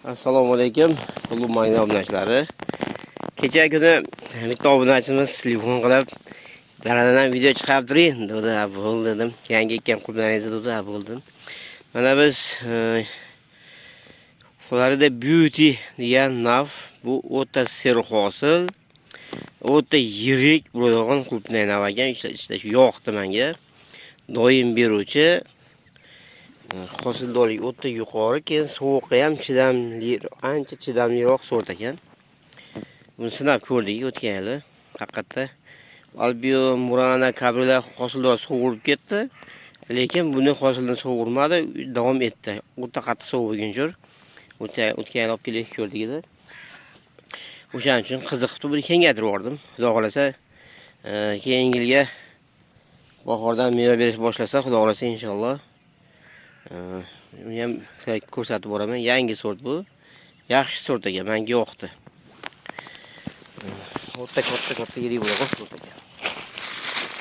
Assalomu alaykum, qulluq mayna obunachilari. Kecha kuni bitta obunachimiz telefon qilib, "Daladan video chiqarib turing" dedi. "Bo'ldi" dedim. "Yangi ekkan qulblaringizni" dedi. "Bo'ldim." Mana biz Florida Beauty degan nav bu o'ta serhosil, o'ta yirik bo'lgan qulblar nav ekan. Ishlash yoqdi menga. Doim beruvchi, hosildorlik o'ta yuqori, keyin sovuqqa ham chidamli, ancha chidamliroq sort ekan. Buni sinab ko'rdik o'tgan yili. Haqiqatda Albio Murana Cabrera hosildor sovurib ketdi, lekin buni hosilni sovurmadi, davom etdi. O'ta qattiq sovugan jur. O'tgan yil olib kelib ko'rdik edi. O'shaning uchun qiziqib buni kengaytirib yubordim. Xudo xolasa, keyingi yilga bahordan meva berish boshlasa, xudo xolasa inshaalloh uni ham ko'rsatib boraman. Yangi sort bu. Yaxshi sort ekan, menga yoqdi. O'ta katta yirik bo'lgan sort ekan.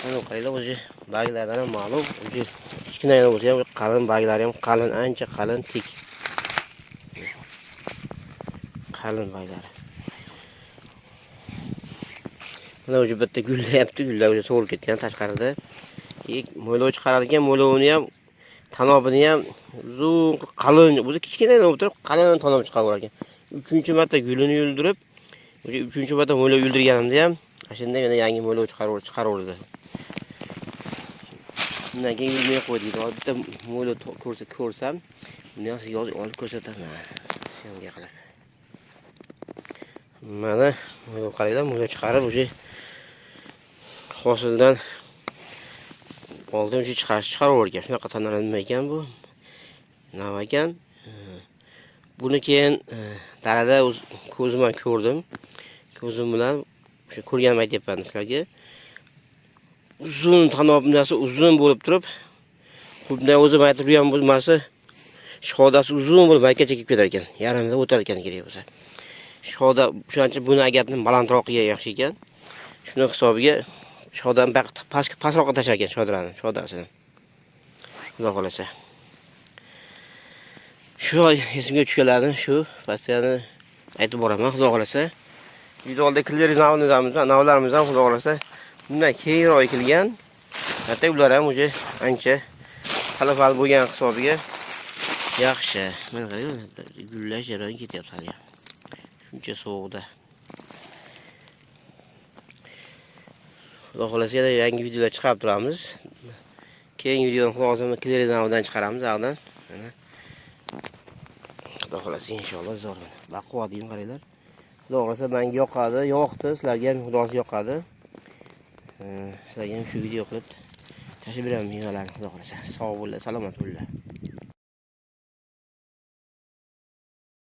Mana qaranglar, o'zi bag'lardan ham ma'lum, o'zi kichkina bo'lsa ham qalin, bag'lari ham qalin, ancha qalin, tik. Qalin bag'lari. Mana o'zi bitta gullayapti, gullar o'zi so'rib ketgan tashqarida. Mo'ylov chiqarar ekan, mo'ylovini ham tanobini ham uzun, qalin, o'zi kichkina o'tirib, qalin tanob chiqarar ekan. 3-marta gulini yuldirib, o'sha 3-marta mo'ylov yuldirganimda ham shunday yana yangi mo'ylov chiqaraverdi. Undan keyin yulmay qo'ydik. Bitta mo'ylov ko'rsam, buni ham yozib olib ko'rsataman. Senga qilib. Mana mo'ylov qaranglar, mo'ylov chiqarib, o'sha hosildan oldin chiqaravergan. Shunaqa tanlanma ekan bu. Nav ekan. Buni keyin dalada ko'zimdan ko'rdim. Ko'zim bilan o'sha ko'rganimni aytyapman sizlarga. Uzun tanobnasi uzun bo'lib turib, bunday o'zim aytib turgan bo'lmasa, shodasi uzun bo'lib baykacha kelib ketar ekan. Yarimda o'tar ekan kerak bo'lsa. Shoda o'shancha buni agatni balandroqga yaxshi ekan. Shuni hisobiga shodan pastroqqa tashlar ekan shodasini. Xudo xolasa. Shu esimga tushganlarni shu pastani aytib boraman, xudo xolasa. Videoda kleri navlarimiz ham xudo xolasa bundan keyinroq ekilgan. Hatto ular ham o'sha ancha xalafal bo'lgan hisobiga yaxshi. Mana qarang, gullash jarayoni ketyapti hali. Shuncha sovuqda. Xudo xolasa yana yangi videolar chiqarib turamiz. Keyingi videoni xudo xolasa kleri navdan chiqaramiz, avdan. Xudo xolasa inshaalloh zo'rman. Baquvvat deyim qaranglar. Xudo xolasa menga yoqdi, sizlarga ham xudo xolasa yoqadi. Sizlarga ham shu video qilib tashlab beraman mevalarni, xudo xolasa. Sog' bo'linglar, salomat bo'linglar.